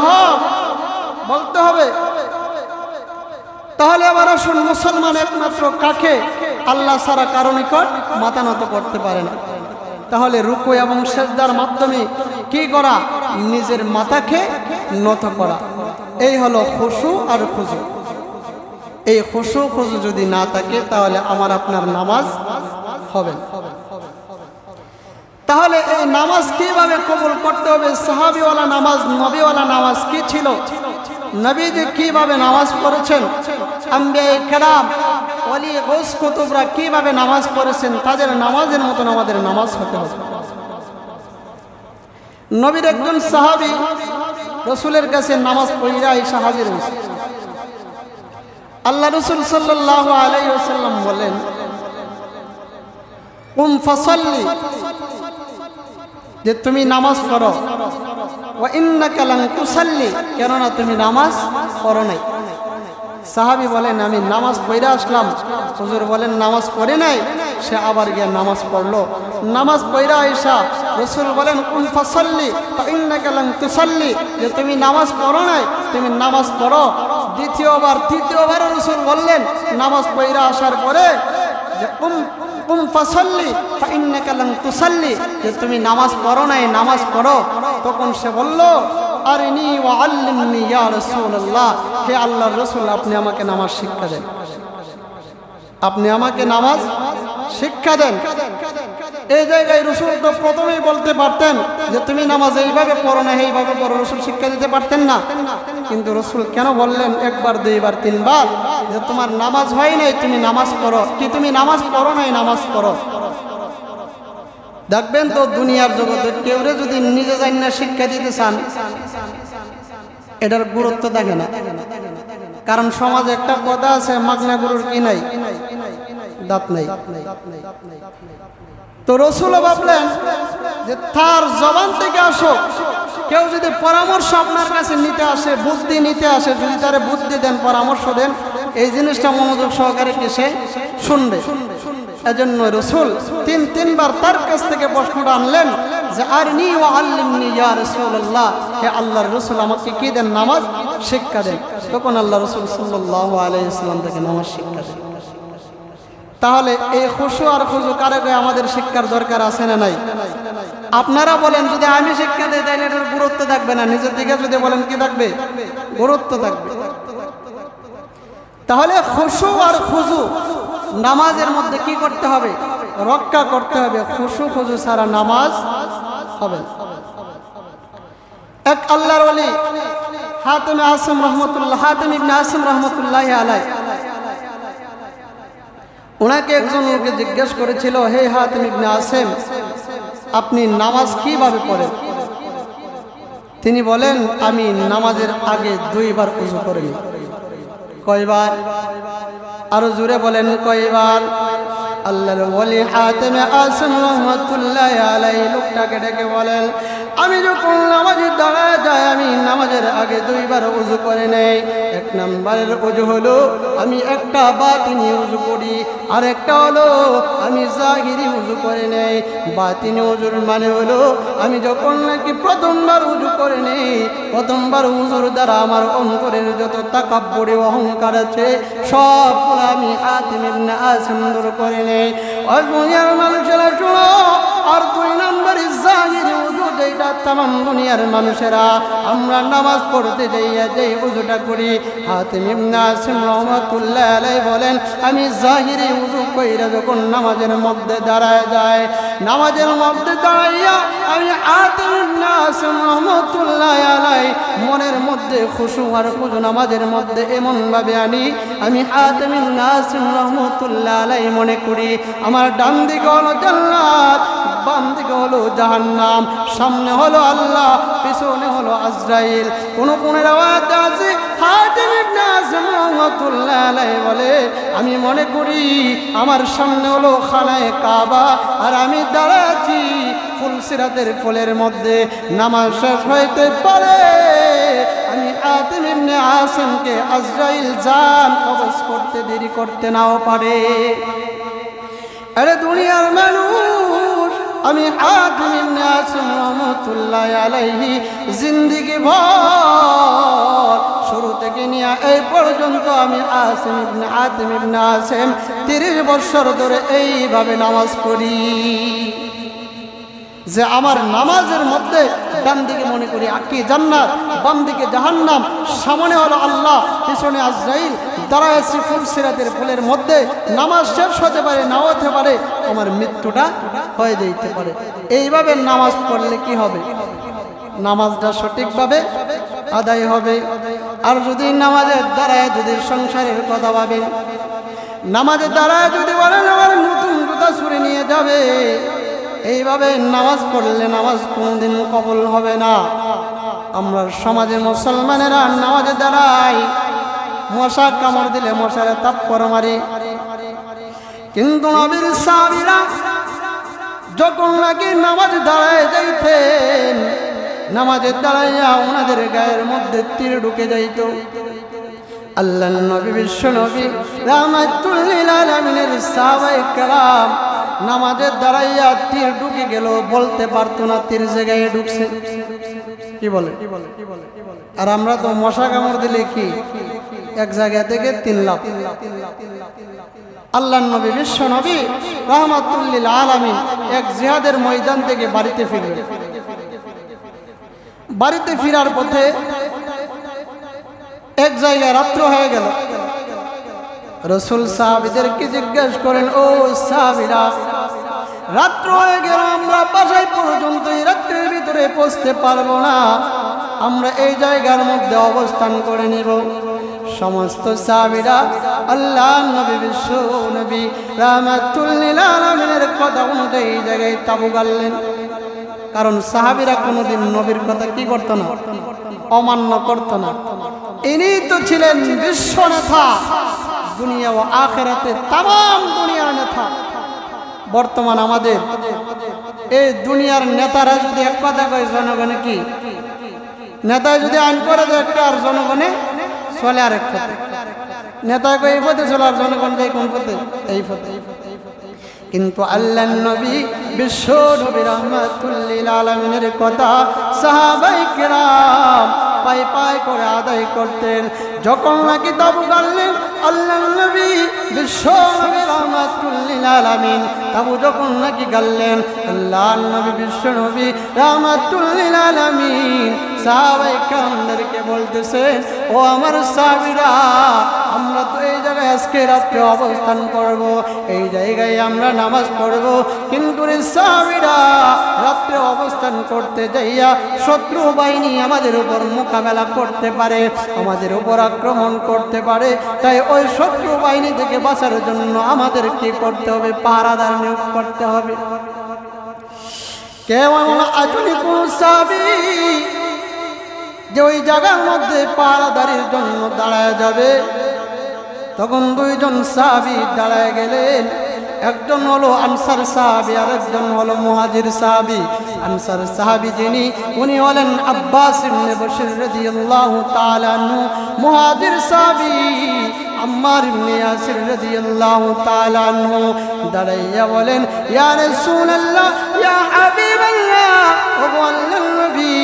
বলতে হবে। তাহলে আবার আসুন, মুসলমান একমাত্র কাকে? আল্লাহ ছাড়া কারো নিকট মাথা নত করতে পারে না। তাহলে রুকু এবং সেজদার মাধ্যমে কি করা? নিজের মাথাকে নত করা। এই হলো খুশু আর খুজু। এই খুশু খুজু যদি না থাকে তাহলে আমার আপনার নামাজ হবে। তাহলে এই নামাজ কিভাবে কবুল করতে হবে? সাহাবীওয়ালা নামাজ, নবীওয়ালা নামাজ কি ছিল? নবীজি কিভাবে নামাজ পড়েছেন? আম্বিয়া কেরাম, ওলি, গৌস, কুতুবরা কিভাবে নামাজ পড়েছেন? তাদের নামাজের মতন আমাদের নামাজ হতে হবে। নবীর একজন সাহাবী রাসূলের কাছে নামাজ পড়িয়া এসে হাজির হয়েছে। আল্লাহ রাসূল সাল্লাল্লাহু আলাইহি ওয়াসাল্লাম বলেন, কুম ফাসাল্লি, যে তুমি নামাজ পড়ো। ওয়া ইন্নাকা লাম তুসাল্লি, কেননা তুমি নামাজ পড়ো নাই। সাহাবী বলেন, আমি নামাজ পড়ে আসলাম। হুজুর বলেন, নামাজ পড়ে নাই। সে আবার গিয়ে নামাজ পড়লো। নামাজ পড়ে আইসা রাসূল বলেন, কুম ফাসাল্লি ফা ইন্নাকা লাম তুসাল্লি, যে তুমি নামাজ পড়ো নাই, তুমি নামাজ পড়ো। দ্বিতীয়বার, তৃতীয়বার রাসূল বললেন নামাজ পড়ে আসার পরে যে কুম ফাসাল্লি ফা ইন্নাকা লাম তুসাল্লি, যে তুমি নামাজ পড়ো নাই, নামাজ পড়ো। তখন সে বলল, আরিনি ওয়া আল্লিমনি ইয়া রাসূলুল্লাহ, হে আল্লাহর রাসূল, আপনি আমাকে নামাজ শিক্ষা দেন, আপনি আমাকে নামাজ শিক্ষা দেন। এই জায়গায় রাসূল তো প্রথমেই বলতে পারতেন যে তুমি নামাজ এইভাবে পড়ো না, এইভাবে পড়ো, রাসূল শিক্ষা দিতে পারতেন না। কিন্তু রাসূল কেন বললেন একবার, দুইবার, তিনবার যে তোমার নামাজ হয় নাই, তুমি নামাজ পড়ো? কি তুমি নামাজ পড়ো নাই, নামাজ পড়ো? দেখবেন তো দুনিয়ার জগতে কেউরে যদি নিজে জানি না শিক্ষা দিতে চান, এটার গুরুত্ব দেখে না। কারণ সমাজে একটা কথা আছে, মাগনা গরুর কি নাই, দাঁত নাই। তো রাসূল ভাবলেন যে তার জবান থেকে আসো। কেউ যদি পরামর্শ আপনার কাছে নিতে আসে, বুদ্ধি নিতে আসে, যদি তারে বুদ্ধি দেন, পরামর্শ দেন, এই জিনিসটা মনোযোগ সহকারে কি সে শুনবে। এজন্য রাসূল তিনবার তার কাছ থেকে প্রশ্নটা আনলেন যে আরনি ওয়া আল্লিমনি ইয়া রাসূলুল্লাহ, হে আল্লাহর রাসূল, আমাকে কি দেন, নামাজ শিক্ষা দেন। তখন আল্লাহ রাসূল সাল্লাল্লাহু আলাইহি ওয়াসাল্লাম তাকে নামাজ শিক্ষা দেন। তাহলে এই খুশু আর খুজু কারে আমাদের শিক্ষার দরকার আছে না নাই? আপনারা বলেন, যদি আমি শিক্ষা দিই তাহলে এটার গুরুত্ব থাকবে না। নিজের দিকে যদি বলেন, কি থাকবে? গুরুত্ব থাকবে। তাহলে খুশু আর খুজু নামাজের মধ্যে কি করতে হবে? রক্ষা করতে হবে। খুশু খুজু ছাড়া নামাজ হবে না। এক আল্লাহর ওলি হাতিম আসিম রহমতুল্লাহ, হাতিম ইবনে আসিম রহমতুল্লাহি আলাইহি, ওনাকে একজন লোকে জিজ্ঞেস করেছিল, হে হাতিম ইবনে আসিম, আপনি নামাজ কিভাবে পড়েন? তিনি বলেন, আমি নামাজের আগে 2 বার ওযু করে নিই। কয়বার? আরো জোরে বলেন, কয়বার? আল্লাহর ওলি হাতিম আসিম রহমাতুল্লাহি আলাইহি লোকটাকে ডেকে বলেন, আমি যখন নামাজে দাঁড়ায় যাই, আমি নামাজের আগে 2 বার ওযু করে নেই। 1 নম্বরের ওযু হলো আমি একটা বাতিনি ওযু করি, আর একটা হলো আমি জাহিরি ওযু করে নেই। বাতিনি ওযুর মানে হলো আমি যখন নাকি প্রথমবার ওযু করে নেই, প্রথমবার ওযুর দ্বারা আমার অন্তরের যত তাকাব্বুরি অহংকার আছে সবগুলো আমি হাতিম ইবনে আসিম দূর করে নেই। আর দুনিয়ার মানুষেরা শুনো, আর 2 নম্বরে জাহিরি ওযু, যেটা তামাম দুনিয়ার মানুষেরা আমরা নামাজ পড়তে যাইয়া যেই ওযুটা করি, হাতিম ইবনে আসিম রাহমাতুল্লাহি আলাইহি বলেন, আমি জাহিরি ওযু কইরা যখন নামাজের মধ্যে দাঁড়ায় যায়, নামাজের মধ্যে দাঁড়াইয়া আমি হাতিম ইবনে আসিম রাহমাতুল্লাহি আলাইহি মনের মধ্যে খুশু আর খুজু নামাজের মধ্যে এমন ভাবে আনি, আমি হাতিম ইবনে আসিম রাহমাতুল্লাহি আলাইহি মনে করি আমার ডান দিকে হলো জান্নাত, বাম দিকে হলো জাহান্নাম, সামনে হলো আল্লাহ, পিছনে হলো আজরাইল। কোন রাওয়ায়াতে আছে হাতিম ইবনে আযম রাহমাতুল্লাহ আলাইহি বলে, আমি মনে করি আমার সামনে হলো খানায়ে কাবা, আর আমি দাঁড়াচ্ছি ফুলসিরাতের ফুলের মধ্যে। নামাজ শেষ হইতে পারে আমি হাতিম ইবনে আযমকে আজরাইল জান কবজ করতে দেরি করতে নাও পারে। আরে দুনিয়ার মানুষ, আমি হাতিম ইবনে আযম রাহমাতুল্লাহ আলাইহি জিন্দেগি ভর শুরু থেকে নিয়ে এই পর্যন্ত আমি হাতিম ইবনে আযম 30 বছর ধরে এইভাবে নামাজ পড়ি, যে আমার নামাজের মধ্যে ডান দিকে মনে করি আকি জান্নাত, বাম দিকে জাহান্নাম, সামনে হলো আল্লাহ, পিছনে আজরাইল, দাঁড়ায় আছি ফুলসিরাতের ফুলের মধ্যে। নামাজ শেষ হতে পারে, নাও হতে পারে, আমার মৃত্যুটা হয়ে যেতে পারে। এইভাবে নামাজ পড়লে কি হবে? নামাজটা সঠিকভাবে আদায় হবে। আর যদি নামাজের দ্বারায় যদি সংসারের কথা ভাবেন, নামাজের দ্বারায় যদি বলেন আমার নতুন জুতা ছুঁড়ে নিয়ে যাবে, এইভাবে নামাজ পড়লে নামাজ কোনদিন কবুল হবে না। আমরা সমাজে মুসলমানেরা নামাজের দ্বারাই মশা কামড় দিলে মশারে তাপ্পর মারি, কিন্তু নবীর সাহাবীরা যখন নাকি নামাজ দাঁড়ায় যাইতেন, নামাজের দাঁড়াইয়া ওনাদের গায়ের মধ্যে তীর ঢুকে যাইত। আল্লাহর নবী বিশ্ব নবী রাহমাতুল লিল আলামিনের সাহাবায়ে কেরাম নামাজের দাঁড়াইয়া তীর ঢুকে গেল, বলতে পারতো না তীর জায়গায় ঢুকছে। কি বলে? আর আমরা তো মশা কামড় দিলে কি এক জায়গা থেকে 3 লাখ। আল্লাহর নবী বিশ্ব নবী রাহমাতুল লিল আলামিন এক জিহাদের ময়দান থেকে বাড়িতে ফিরলেন। বাড়িতে ফিরার পথে এক জায়গায় রাত্র হয়ে গেল। রাসূল সাহাবীদেরকে জিজ্ঞাসা করেন, ও সাহাবীরা, রাত্র হয়ে গেল, আমরা বাসায় পর্যন্ত এই রাত্রের ভিতরে পৌঁছতে পারবো না, আমরা এই জায়গার মধ্যে অবস্থান করে নিব। সমস্ত সাহাবীরা আল্লাহর নবী বিশ্ব নবী রাহমাতুল লিল আলামিনের কথা অনুযায়ী এই জায়গায় তাঁবু গাড়লেন। কারণ সাহাবীরা কোনোদিন নবীর কথা কি করতো না? অমান্য করতো না। ইনি তো ছিলেন বিশ্ব নেতা, দুনিয়া ও আখিরাতে তাম দুনিয়ার নেতা। বর্তমান আমাদের এই দুনিয়ার নেতারা যদি এক কথা কয়, জনগণে কি নেতা যদি আইন করে দেয় একটা, আর জনগণে চলে আরেক পথে। নেতা কয় এই পথে চলে, আর জনগণ যায় কোন পথে? এই পথে। কিন্তু আল্লাহর নবী বিশ্ব নবী রাহমাতুল লিল আলামিনের কথা সাহাবায়ে কেরাম পাই পাই করে আদায় করতেন। যখন নাকি তাঁবু গাড়লেন আল্লাহর নবী বিশ্ব নবী রাহমাতুল লিল আলামিন তাঁবু যখন নাকি গাড়লেন, আল্লাহর নবী বিশ্ব নবী রাহমাতুল লিল আলামিন সাহাবায়ে কেরামদেরকে বলতেছেন, ও আমার সাহাবীরা, আমরা তো এই জায়গায় আজকে রাত্রে অবস্থান করব, এই জায়গায় আমরা নামাজ পড়ব, কিন্তু রে সাহাবীরা, রাত্রে অবস্থান করতে যাইয়া শত্রু বাহিনী আমাদের উপর মোকাবেলা করতে পারে, আমাদের উপর আক্রমণ করতে পারে। তাই ওই শত্রু বাহিনী থেকে বাঁচার জন্য আমাদের কি করতে হবে? পাহারাদার নিয়োগ করতে হবে। কেউ আধুনিক সাহাবী যে ওই জায়গার মধ্যে পাহারাদারির জন্য দাঁড়ায় যাবে, তখন 2 জন সাহাবী দাঁড়ায় গেলেন। একজন হলো আনসার সাহাবী, আর একজন হলো মুহাজির সাহাবী। আনসার সাহাবী যিনি, উনি হলেন আব্বাস ইবনে বশর রাদিয়াল্লাহু তাআলা আনহু। মুহাজির সাহাবী আম্মার ইবনে ইয়াসির রাদিয়াল্লাহু তাআলা আনহু দাঁড়াইয়া বলেন, ইয়া রাসূলুল্লাহ, ইয়া হাবিবাল্লাহ, ও আল্লাহর নবী,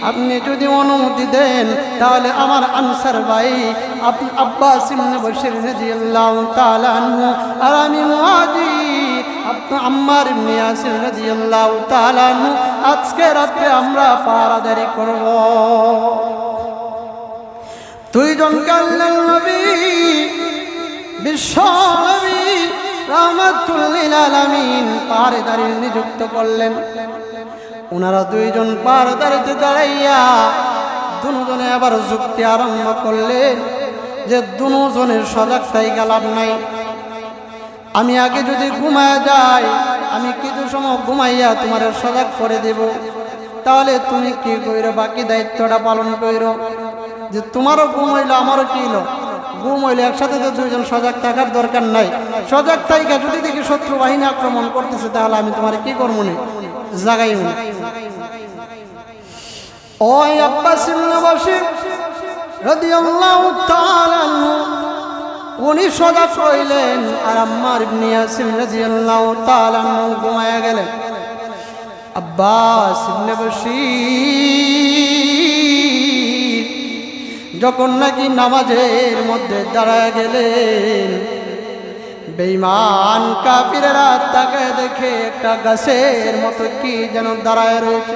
আপনি যদি অনুমতি দেন তাহলে আমার আনসার ভাই আব্বাস ইবনে বশর রাদিয়াল্লাহু তাআলা আনহু আর আমি মুহাজির আম্মার ইবনে ইয়াসির রাদিয়াল্লাহু তাআলা আনহু আজকে রাতে আমরা পাহারাদারি করব। 2 জনকে আল্লাহর নবী বিশ্ব নবী রাহমাতুল লিল আলামিন পাহারাদারি নিযুক্ত করলেন। ওনারা 2 জন পাহারাদারিতে দাঁড়াইয়া দুজনে আবার যুক্তি আরম্ভ করলেন যে দুজনের সজাগ থাইকা লাভ নাই। আমি আগে যদি ঘুমায় যাই আমি কিছু সময় ঘুমাইয়া তোমার সজাগ করে দেব, তাহলে তুমি কি কইরো, বাকি দায়িত্বটা পালন কইরো। যে তোমারও ঘুম হইলো আমারও কি হইলো, ঘুম হইলে একসাথে তো দুইজন সজাগ থাকার দরকার নাই। সজাগ থাইকা যদি দেখি শত্রু বাহিনী আক্রমণ করতেছে, তাহলে আমি তোমার কি করবো না, জাগাই না। ওই আব্বাস ইবনে বশির রাদিয়াল্লাহু তাআলা আনহু উনি সজাগ হইলেন, আর আম্মার ইবনে ইয়াসির রাদিয়াল্লাহু তাআলা আনহু ঘুমায়া গেলেন। আব্বাস ইবনে বশির যখন নাকি নামাজের মধ্যে দাঁড়ায় গেলেন, বেঈমান কাফিরেরা তাকে দেখে একটা গাছের মতো কি যেন দাঁড়ায় রয়েছে।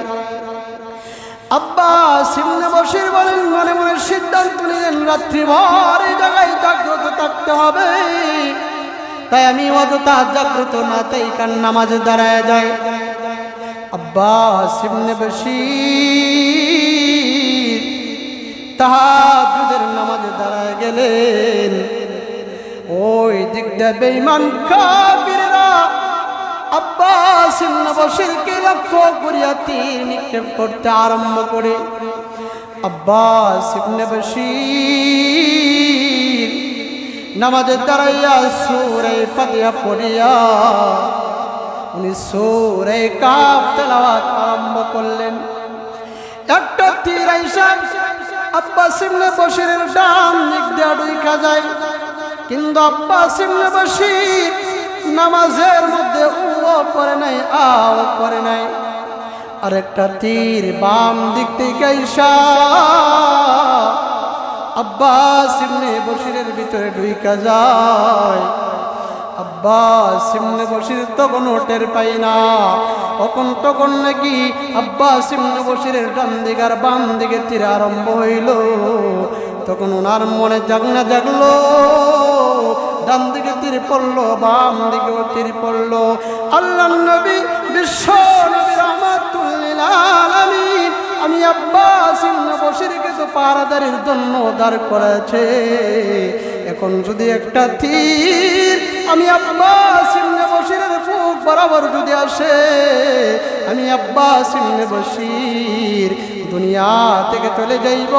আব্বাস ইবনে বশির বলেন, মনে মনে সিদ্ধান্ত নিলেন রাত্রিভর এই জায়গায় জাগ্রত থাকতে হবে। তাই আমি অযথা জাগ্রত না থাইকার নামাজে দাঁড়ায় যাই। আব্বাস ইবনে বশির তাহাজ্জুদের নামাজে দাঁড়ায় গেলেন। ওই দিকটা বেঈমান কাফিররা আব্বাস ইবনে বশিরকে লক্ষ্য করিয়া তীর নিক্ষেপ করতে আরম্ভ করে। আব্বাস ইবনে বশির নামাজে দাঁড়াইয়া সূরা ফাতিহা পড়িয়া উনি সূরা কাফ তেলাওয়াত আরম্ভ করলেন। একটা তীর আইসা আব্বাস ইবনে বশিরের ডান দিক দিয়ে ঢুইকা যায়, কিন্তু আব্বাস ইবনে বশির নামাজের মধ্যে ও করে নাই, আও করে নাই। আরেকটা তীর বাম দিক থেকে আইসা আব্বাস ইবনে বশিরের ভিতরে ঢুইকা যায়। আব্বাস ইবনে বশির তখন টের পাই না। তখন নাকি আব্বাস ইবনে বশিরের ডান দিক আর বাম দিকে তীর আরম্ভ হইল। তখন ওনার মনে জাগলো, ডান দিকে তীর পড়লো, বাম দিকেও তীর পড়লো। আল্লাহর নবী বিশ্ব নবী রাহমাতুল লিল আলামিন আমি আব্বাস ইবনে বশিরকে তো পাহারাদারির জন্য দাঁড় করেছে। এখন যদি একটা তীর আমি আব্বাস ইবনে বশিরের বুক বরাবর যদি আসে, আমি আব্বাস ইবনে বশির দুনিয়া থেকে চলে যাইব।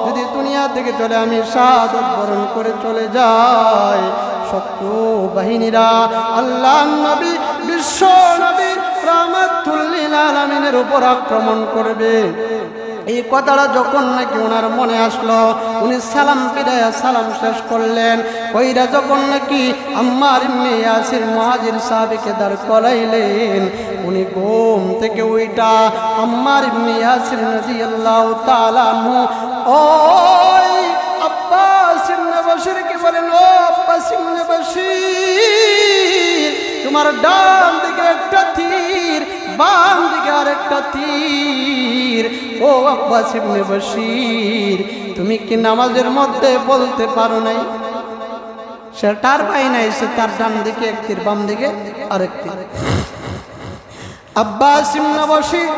যদি দুনিয়া থেকে চলে আমি শাহাদাত বরণ করে চলে যাই, শত্রু বাহিনীরা আল্লাহর নবী বিশ্ব নবী রাহমাতুল লিল আলামিনের উপর আক্রমণ করবে। এই কথাটা যখন নাকি ওনার মনে আসলো, উনি সালাম ফিরাইয়া সালাম শেষ করলেন। কইরা যখন নাকি আম্মার ইবনে ইয়াসির মুহাজির সাহাবীকে দাঁড় করাইলেন, উনি ঘুম থেকে উইটা আম্মার ইবনে ইয়াসির রাদিয়াল্লাহু তাআলা আনহু ওই আব্বাস ইবনে বশিরকে বলেন, ও আব্বাস ইবনে বশির, তোমার ডান দিকে একটা তীর, বাম দিকে আরেকটা তীর। ও আব্বাস ইবনে বশির, তুমি কি নামাজের মধ্যে বলতে পারো নাই? সে তার পাই নাই, সে তার ডান দিকে এক তীর, বাম দিকে আরেক তীর। আব্বাস ইবনে বশির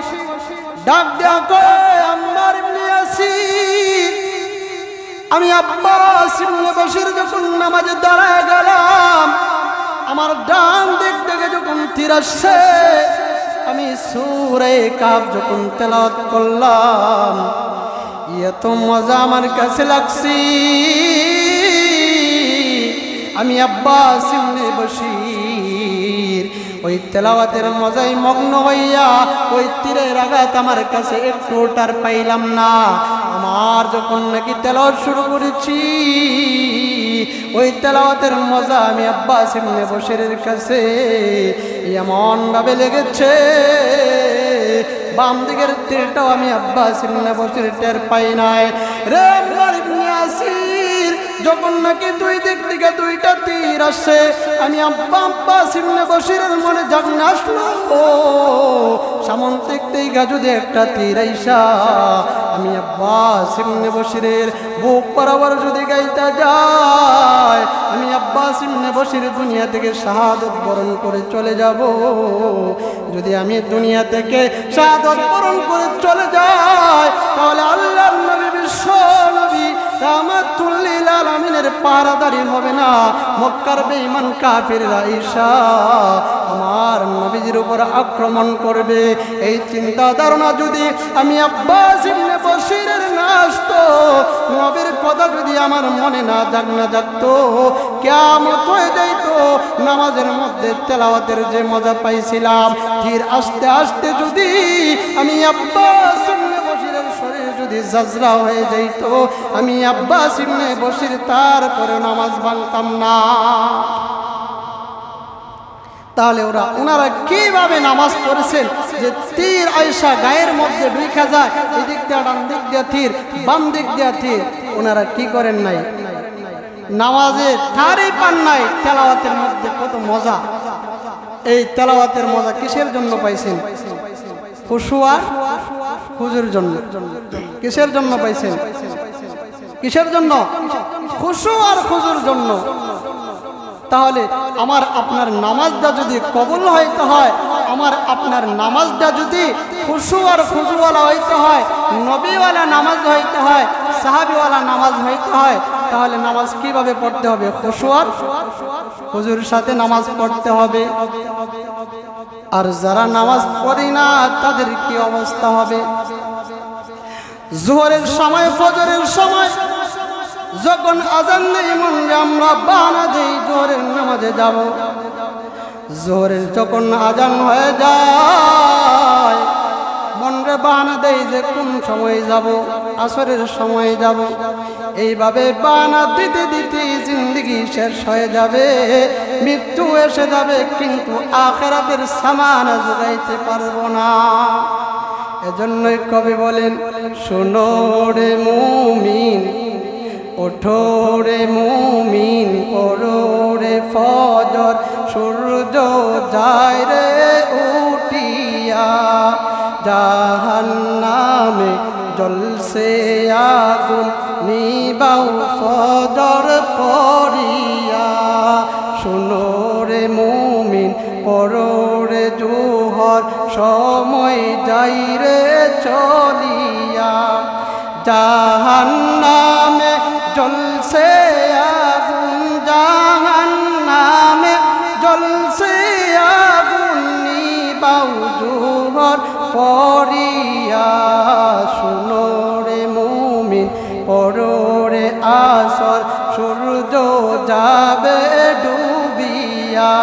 ডাক দেয়া কয়, আম্মার ইবনে ইয়াসির, আমি আব্বাস ইবনে বশির যখন নামাজে দাঁড়ায় গেলাম, আমার ডান দিক থেকে যখন তীর আসছে, আমি সূরা কাফ যখন তেলাওয়াত করলাম, এত মজা আমার কাছে লাগছে। আমি আব্বাস ইবনে বশির ওই তেলাওয়াতের মজায় মগ্ন হইয়া ওই তীরের আঘাত আমার কাছে একটু টার পাইলাম না। আমার যখন নাকি তেলাওয়াত শুরু করেছি, ওই তেলাওয়াতের মজা আমি আব্বাস ইবনে বশিরের কাছে এমন ভাবে লেগেছে, বাম দিকের তীরটাও আমি আব্বাস ইবনে বশির টের পাই নাই। রে আম্মার ইবনে ইয়াসির, যখন নাকি দুই দিক থেকে দুইটা তীর আসছে, আমি আব্বাস ইবনে বশিরের মনে জাগনা আসলো, ও সামন থেকে যদি একটা তীর আইসা আমি আব্বাস ইবনে বশিরের বুক বরাবর যদি গাইতে যায়, আমি আব্বাস ইবনে বশির দুনিয়া থেকে শাহাদাত বরণ করে চলে যাব। যদি আমি দুনিয়া থেকে শাহাদাত বরণ করে চলে যাই, তাহলে আল্লাহর নবী বিশ্ব নবী রাহমাতুল লিল আলামিনের পাহারাদারি হবে না, মক্কার বেঈমান কাফিররা ঈসা আমার নবীজির উপর আক্রমণ করবে। এই চিন্তা ধারণা যদি আমি আব্বাস ইবনে বশিরের না আসতো, নবীর কথা যদি আমার মনে না জাগতো, কিয়ামত হয়ে যাইতো। নামাজের মধ্যে তেলাওয়াতের যে মজা পাইছিলাম, ধীর আস্তে আস্তে যদি আমি আব্বাস ইবনে বশিরের শরীর যদি জাজরা হয়ে যাইত, আমি আব্বাস ইবনে বশির তারপরে নামাজ ভাঙতাম না। তাহলে ওনারা কিভাবে নামাজ পড়েছেন যে তীর আয়েশা গায়ের মধ্যে ঢুকে যায়, এদিক দিয়ে ডান দিক দিয়ে তীর, বাম দিক দিয়ে তীর। ওনারা কি করেন নাই? নামাজে ঠারই পান নাই। তেলাওয়াতের মধ্যে কত মজা! এই তেলাওয়াতের মজা কিসের জন্য পাইছেন? খুশু আর খুজুর জন্য। কিসের জন্য পাইছেন? কিসের জন্য? খুশু আর খুজুর জন্য। তাহলে আমার আপনার নামাজটা যদি কবুল হইতে হয়, আমার আপনার নামাজটা যদি খুশু আর খুজুওয়ালা হইতে হয়, নবীওয়ালা নামাজ হইতে হয়, সাহাবীওয়ালা নামাজ হইতে হয়, তাহলে নামাজ কিভাবে পড়তে হবে? খুশু আর খুজুর সাথে নামাজ পড়তে হবে। আর যারা নামাজ পড়ে না তাদের কি অবস্থা হবে? যোহরের সময়, ফজরের সময় যখন আজান দেই, মনে আমরা বাহানা দেই যোহরের নামাজে যাব। যোহরের যখন আজান হয়ে যায়, মনে বাহানা দেই যে কোন সময় যাব, আসরের সময় যাব। এইভাবে বাহানা দিতে দিতে জিন্দগি শেষ হয়ে যাবে, মৃত্যু এসে যাবে, কিন্তু আখিরাতের সামান জোগাইতে পারবো না। এজন্যই কবি বলেন, শোনো রে মুমিন, ওঠো রে মুমিন, পড়ো রে ফজর, সূর্য যায় রে উঠিয়া, জাহান্নামে জ্বলছে আগুন, নিবাও ফজর পড়িয়া। শোনো রে মুমিন, পড়ো রে জোহর, সময় যাই রে চলিয়া, জাহান্নামে জ্বলছে আগুন, জাহান্নামে জ্বলছে আগুন, নিবাও জোহর পড়িয়া। শুনো রে মুমিন, পড়ো রে আসর, সূর্য যাবে ডুবিয়া,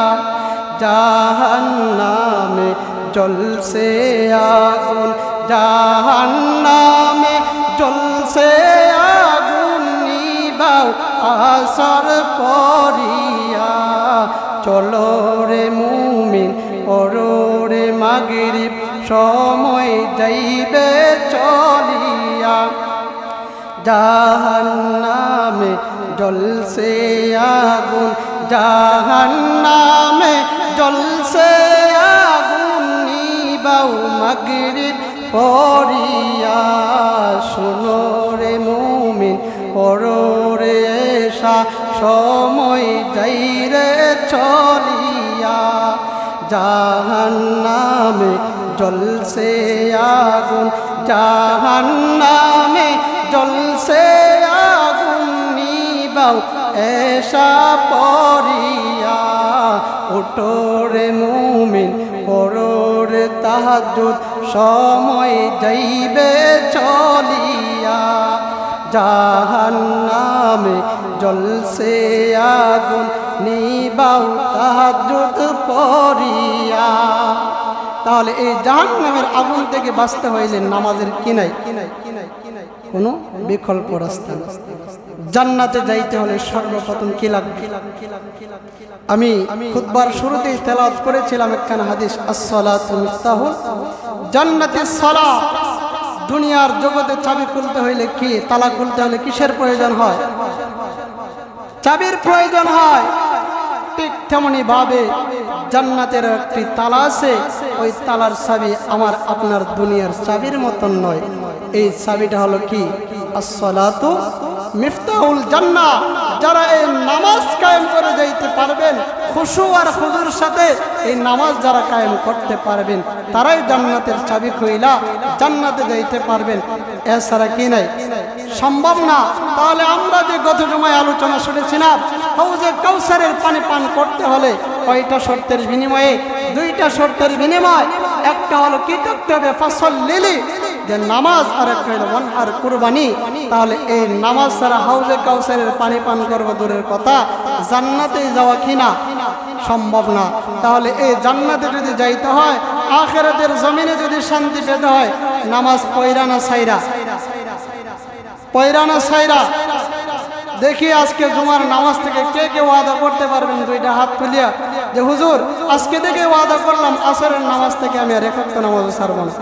জাহান্নামে জ্বলছে আগুন, জাহান্নামে জ্বলছে আগুন, নিবাও আসর পড়িয়া। চলো রে মুমিন, পড়ো রে মাগরিব, সময় যাইবে চলিয়া, জাহান্নামে জ্বলছে আগুন, জাহান্নামে জ্বলছে আগুন, নিবাও মাগরিব পড়িয়া। শোনো রে মুমিন, পড়ো রে এশা, সময় যাই রে চলিয়া, জাহান্নামে জ্বলছে আগুন, জাহান্নামে জ্বলছে আগুন, নিবাও এশা পড়িয়া। ওঠো রে মুমিন, পড়ো রে তাহাজ্জুদ, সময় যাইবে চলিয়া, জাহান্নামে জ্বলছে আগুন, নিবাও তাহাজ্জুদ পড়িয়া। তাহলে এই জাহান্নামের আগুন থেকে বাঁচতে হইলে নামাজের কি নাই? কোনো বিকল্প রাস্তা না। জান্নাতে যাইতে হলে সর্বপ্রথম কি লাগবে? আমি খুতবার শুরুতেই তেলাওয়াত করেছিলাম একখানা হাদিস, as-সালাতু মিফতাহুল জান্নাতিস সালাত। দুনিয়ার জগতে চাবি খুলতে হইলে কি, তালা খুলতে হলে কিসের প্রয়োজন হয়? চাবির প্রয়োজন হয়। ঠিক তেমনি ভাবে জান্নাতের একটি তালা আছে, ওই তালার চাবি আমার আপনার দুনিয়ার চাবির মতন নয়। এই চাবিটা হলো কি? as-সালাতু মিফতাহুল জান্নাহ। যারা এই নামাজ কায়েম করে যাইতে পারবেন খুশু আর খুজুর সাথে এই নামাজ যারা কায়েম করতে পারবেন তারাই জান্নাতের চাবি খুইলা জান্নাতে যাইতে পারবেন, এছাড়া কি নাই, সম্ভব না। তাহলে আমরা যে গত জমায় আলোচনা শুনেছিলাম হাউজে কাউসারের পানি পান করতে হলে কয়টা শর্তের বিনিময়ে? দুইটা শর্তের বিনিময়। একটা হলো কি করতে হবে? ফাসল্লিলি, যে নামাজ, আর একটা হলো ওয়ানহার, কুরবানি। তাহলে এই নামাজ ছাড়া হাউজে কাউসারের পানি পান করবো দূরের কথা, জান্নাতে যাওয়া কিনা সম্ভব না। তাহলে এই জান্নাতে যদি যাইতে হয়, আখিরাতের জমিনে যদি শান্তি পেতে হয়, নামাজ পয়রানা সাইরা, পয়রানা সাইরা। দেখি আজকে জুমার নামাজ থেকে কে কে ওয়াদা করতে পারবেন? দুইটা হাত তুলিয়া যে হুজুর আজকে থেকে ওয়াদা করলাম আসরের নামাজ থেকে আমি আর একাত্তর নামাজ ছাড়ব না।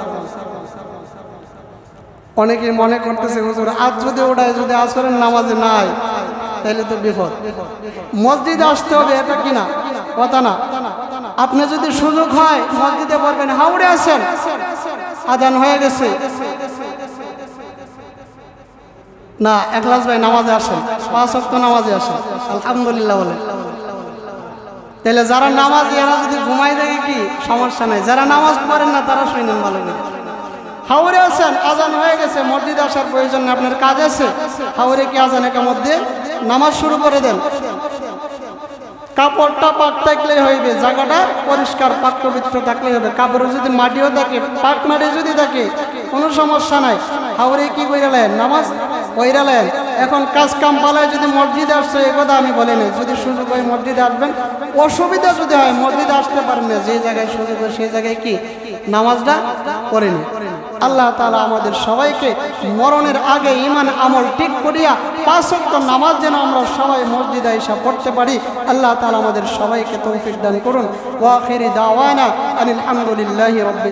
অনেকে মনে করতেছে হুজুর আজ যদি ওটায় যদি আসরের নামাজে নাই তাহলে তো বিপদ, মসজিদে আসতে হবে, এটা কিনা কথা না। আপনি যদি সুযোগ হয় মসজিদে পড়বেন, হাওড়ে আছেন, আজান হয়ে গেছে না, একলাস ভাই নামাজে আসেন, 5 ওয়াক্ত নামাজে আসেন, আলহামদুলিল্লাহ বলেন। তাহলে যারা নামাজি এরা যদি ঘুমাই দেখে কি সমস্যা নাই, যারা নামাজ পড়েন না তারা শুনেন ভালো করে। হাওড়ে আছেন, আজান হয়ে গেছে, মসজিদে আসার প্রয়োজন নেই, আপনার কাজ আছে, হাওড়ে কি আজান একা মধ্যে নামাজ শুরু করে দেন। কাপড়টা পাক থাকলেই হইবে, জায়গাটা পরিষ্কার পাক পবিত্র থাকলেই হবে। কাপড়ে যদি মাটিও থাকে, পাক মাটি যদি থাকে, কোনো সমস্যা নাই। হাওড়ে কি কইরালেন? নামাজ পড়ালেন। এখন কাজ কাম পালায় যদি মসজিদে আসছে, এ কথা আমি বলি না, যদি সুযোগ হয় মসজিদে আসবেন। অসুবিধা যদি হয় মসজিদে আসতে পারেন না, যে জায়গায় সুযোগ হয় সেই জায়গায় কি নামাজটা পড়েনি। আল্লাহ তাআলা আমাদের সবাইকে মরণের আগে ঈমান আমল ঠিক করিয়া 5 ওয়াক্ত নামাজ যেন আমরা সবাই মসজিদে এসে পড়তে পারি। আল্লাহ তাআলা আমাদের সবাইকে তৌফিক দান করুন। ওয়া আখিরি দাওয়ানা আনিল হামদুলিল্লাহি রাব্বিল